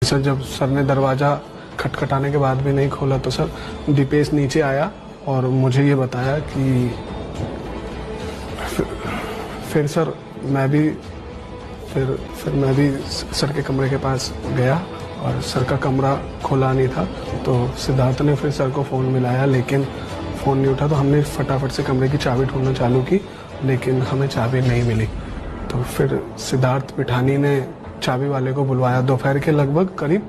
Sir जब sir ने दरवाज़ा खटखटाने के बाद भी नहीं खोला तो सर दीपेश नीचे आया और मुझे ये बताया कि फिर सर मैं भी फिर मैं भी सर के कमरे के पास गया और सर का कमरा खुला नहीं था। तो सिद्धार्थ ने फिर सर को फ़ोन मिलाया लेकिन फ़ोन नहीं उठा। तो हमने फटाफट से कमरे की चाबी ढूंढना चालू की लेकिन हमें चाबी नहीं मिली। तो फिर सिद्धार्थ पिठानी ने चाबी वाले को बुलवाया। दोपहर के लगभग करीब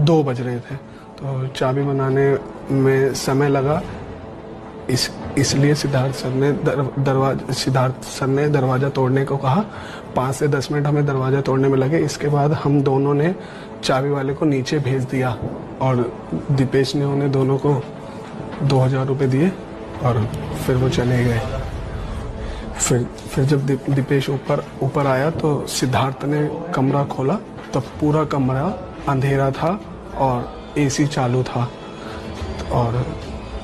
2 बज रहे थे। तो चाबी बनाने में समय लगा, इसलिए सिद्धार्थ सर ने दरवाज़ा तोड़ने को कहा। 5 से 10 मिनट हमें दरवाज़ा तोड़ने में लगे। इसके बाद हम दोनों ने चाबी वाले को नीचे भेज दिया और दीपेश ने उन्हें दोनों को 2000 रुपये दिए और फिर वो चले गए। फिर जब दीपेश ऊपर आया तो सिद्धार्थ ने कमरा खोला तो पूरा कमरा अंधेरा था और एसी चालू था। और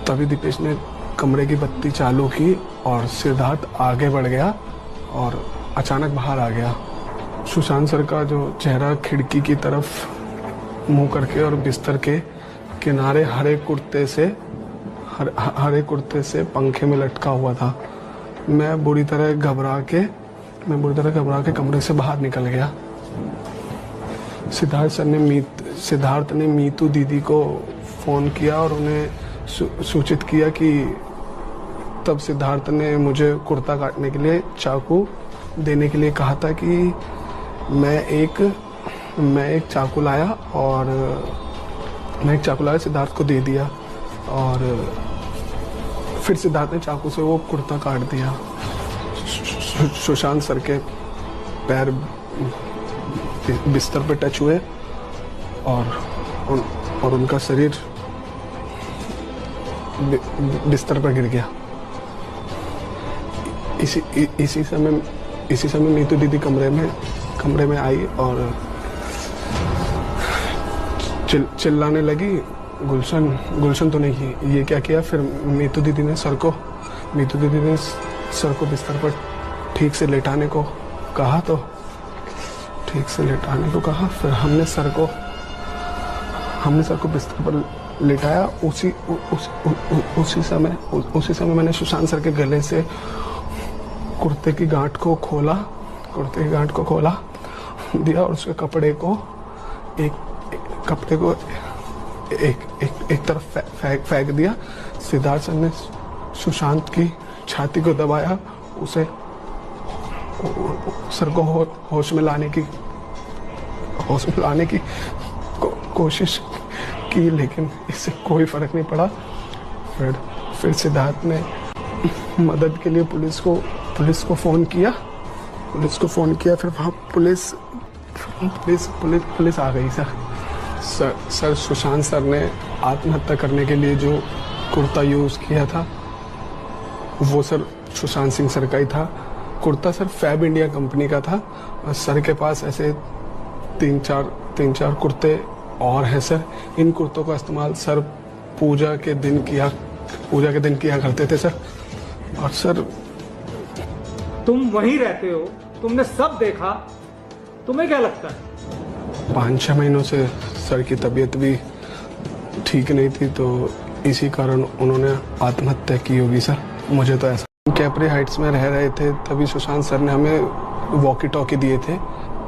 तभी दीपेश ने कमरे की बत्ती चालू की और सिद्धार्थ आगे बढ़ गया और अचानक बाहर आ गया। सुशांत सर का जो चेहरा खिड़की की तरफ मुंह करके और बिस्तर के किनारे हरे कुर्ते से पंखे में लटका हुआ था। मैं बुरी तरह घबरा के कमरे से बाहर निकल गया। सिद्धार्थ ने मीतू दीदी को फ़ोन किया और उन्हें सूचित किया कि तब सिद्धार्थ ने मुझे कुर्ता काटने के लिए चाकू देने के लिए कहा था कि मैं एक चाकू लाया सिद्धार्थ को दे दिया और फिर सिद्धार्थ ने चाकू से वो कुर्ता काट दिया। सुशांत सर के पैर बिस्तर पे टच हुए और उनका शरीर बिस्तर पर गिर गया। इसी समय नीतू दीदी कमरे में आई और चिल्लाने लगी, गुलशन तो नहीं, ये क्या किया। फिर नीतू दीदी ने सर को बिस्तर पर ठीक से लेटाने को कहा। फिर हमने सर को बिस्तर पर लेटाया। उसी समय मैंने सुशांत सर के गले से कुर्ते की गांठ को खोला दिया और उसके कपड़े को एक तरफ फेंक दिया। सिद्धार्थ सर ने सुशांत की छाती को दबाया, उसे सर को होश में लाने की कोशिश की लेकिन इससे कोई फर्क नहीं पड़ा। फिर सिद्धार्थ ने मदद के लिए पुलिस को फ़ोन किया। फिर वहाँ पुलिस आ गई। सर सुशांत सर ने आत्महत्या करने के लिए जो कुर्ता यूज़ किया था वो सर सुशांत सिंह सर का ही था। Kurta sir Fabindia company का था। सर के पास ऐसे तीन चार कुर्ते और हैं सर। इन कुर्तों का इस्तेमाल सर पूजा के दिन किया करते थे सर। और सर तुम वहीं रहते हो, तुमने सब देखा, तुम्हें क्या लगता है? 5-6 महीनों से सर की तबीयत भी ठीक नहीं थी तो इसी कारण उन्होंने आत्महत्या की होगी सर। मुझे तो ऐसा। कैपरी हाइट्स में रह रहे थे तभी सुशांत सर ने हमें वॉकी टॉकी दिए थे।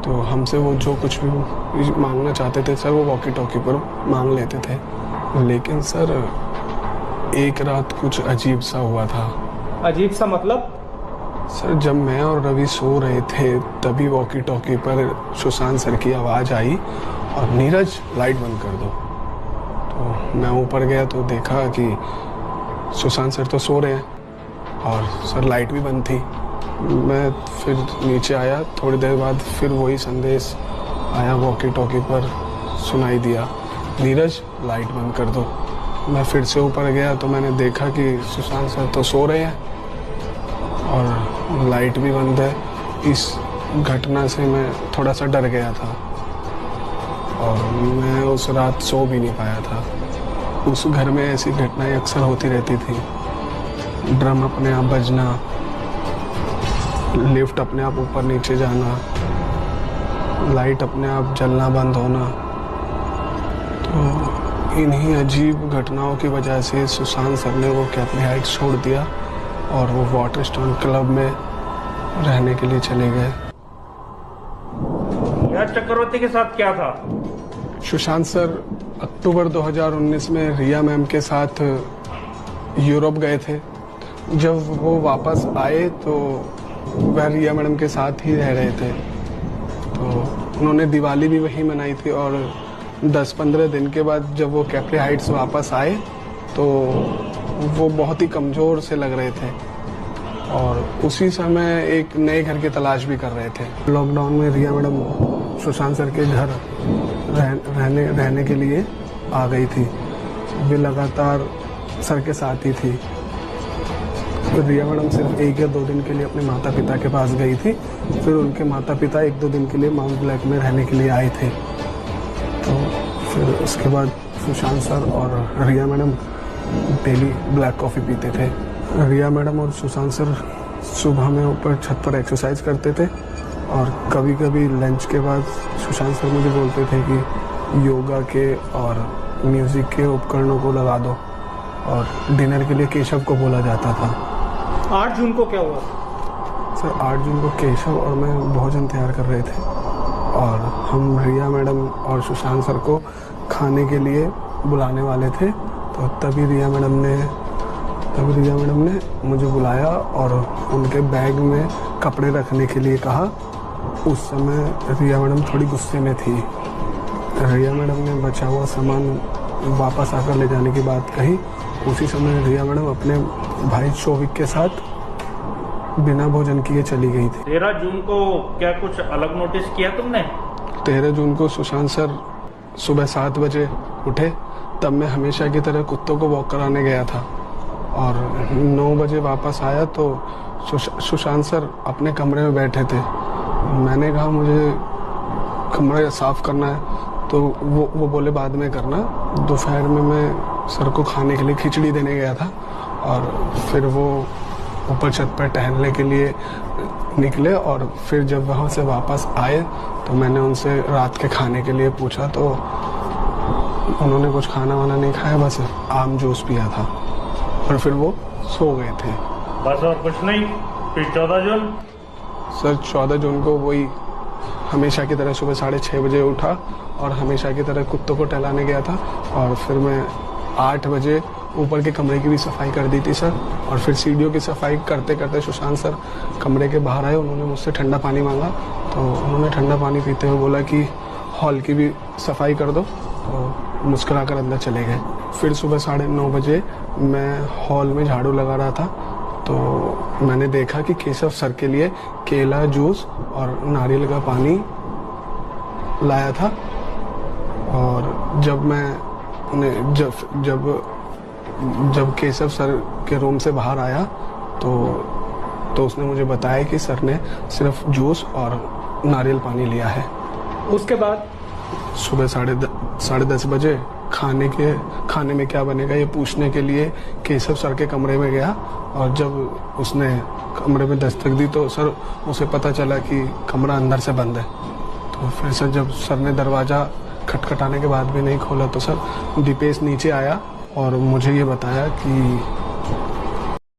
तो हमसे वो जो कुछ भी मांगना चाहते थे सर वो वॉकी टॉकी पर मांग लेते थे। लेकिन सर एक रात कुछ अजीब सा हुआ था। अजीब सा मतलब? सर जब मैं और रवि सो रहे थे तभी वॉकी टॉकी पर सुशांत सर की आवाज़ आई और नीरज लाइट बंद कर दो। तो मैं ऊपर गया तो देखा कि सुशांत सर तो सो रहे हैं और सर लाइट भी बंद थी। मैं फिर नीचे आया। थोड़ी देर बाद फिर वही संदेश आया वॉकी टॉकी पर सुनाई दिया, नीरज लाइट बंद कर दो। मैं फिर से ऊपर गया तो मैंने देखा कि सुशांत सर तो सो रहे हैं और लाइट भी बंद है। इस घटना से मैं थोड़ा सा डर गया था और मैं उस रात सो भी नहीं पाया था। उस घर में ऐसी घटनाएं अक्सर होती रहती थी। ड्रम अपने आप बजना, लिफ्ट अपने आप ऊपर नीचे जाना, लाइट अपने आप जलना बंद होना। तो इन्हीं अजीब घटनाओं की वजह से सुशांत सर ने वो कैप्री हाइट्स छोड़ दिया और वो वाटरस्टोन क्लब में रहने के लिए चले गए। नीरज चक्रवर्ती के साथ क्या था? सुशांत सर अक्टूबर 2019 में रिया मैम के साथ यूरोप गए थे। जब वो वापस आए तो वह रिया मैडम के साथ ही रह रहे थे। तो उन्होंने दिवाली भी वहीं मनाई थी और 10-15 दिन के बाद जब वो कैप्री हाइट्स वापस आए तो वो बहुत ही कमज़ोर से लग रहे थे और उसी समय एक नए घर की तलाश भी कर रहे थे। लॉकडाउन में रिया मैडम सुशांत सर के घर रहने के लिए आ गई थी। वे लगातार सर के साथ ही थी। तो रिया मैडम सिर्फ 1 या 2 दिन के लिए अपने माता पिता के पास गई थी। फिर उनके माता पिता 1-2 दिन के लिए माउंट ब्लैक में रहने के लिए आए थे। तो फिर उसके बाद सुशांत सर और रिया मैडम डेली ब्लैक कॉफ़ी पीते थे। रिया मैडम और सुशांत सर सुबह में ऊपर छत पर एक्सरसाइज करते थे और कभी कभी लंच के बाद सुशांत सर मुझे बोलते थे कि योगा के और म्यूज़िक के उपकरणों को लगा दो और डिनर के लिए केशव को बोला जाता था। 8 जून को क्या हुआ? सर 8 जून को केशव और मैं भोजन तैयार कर रहे थे और हम रिया मैडम और सुशांत सर को खाने के लिए बुलाने वाले थे। तो तभी रिया मैडम ने मुझे बुलाया और उनके बैग में कपड़े रखने के लिए कहा। उस समय रिया मैडम थोड़ी गुस्से में थी। रिया मैडम ने बचा हुआ सामान वापस आकर ले जाने की बात कही। उसी समय रिया मैडम अपने भाई शोविक के साथ बिना भोजन किए चली गई थी। 13 जून को क्या कुछ अलग नोटिस किया तुमने? 13 जून को सुशांत सर सुबह 7 बजे उठे। तब मैं हमेशा की तरह कुत्तों को वॉक कराने गया था और 9 बजे वापस आया तो सुशांत सर अपने कमरे में बैठे थे। मैंने कहा मुझे कमरा साफ करना है तो वो बोले बाद में करना। दोपहर में मैं सर को खाने के लिए खिचड़ी देने गया था और फिर वो ऊपर छत पर टहलने के लिए निकले और फिर जब वहाँ से वापस आए तो मैंने उनसे रात के खाने के लिए पूछा तो उन्होंने कुछ खाना वाना नहीं खाया, बस आम जूस पिया था और फिर वो सो गए थे। बस और कुछ नहीं? फिर 14 जून? सर 14 जून को वही हमेशा की तरह सुबह 6:30 बजे उठा और हमेशा की तरह कुत्तों को टहलाने गया था और फिर मैं 8 बजे ऊपर के कमरे की भी सफाई कर दी थी सर। और फिर सीढ़ियों की सफाई करते करते सुशांत सर कमरे के बाहर आए। उन्होंने मुझसे ठंडा पानी मांगा तो उन्होंने ठंडा पानी पीते हुए बोला कि हॉल की भी सफाई कर दो, तो मुस्कुरा कर अंदर चले गए। फिर सुबह 9:30 बजे मैं हॉल में झाड़ू लगा रहा था तो मैंने देखा कि केशव सर के लिए केला जूस और नारियल का पानी लाया था। और जब केशव सर के रूम से बाहर आया तो उसने मुझे बताया कि सर ने सिर्फ जूस और नारियल पानी लिया है। उसके बाद सुबह 10:30 बजे खाने में क्या बनेगा ये पूछने के लिए केशव सर के कमरे में गया और जब उसने कमरे में दस्तक दी तो सर उसे पता चला कि कमरा अंदर से बंद है। तो फिर सर जब सर ने दरवाज़ा खटखटाने के बाद भी नहीं खोला तो सर दीपेश नीचे आया और मुझे ये बताया कि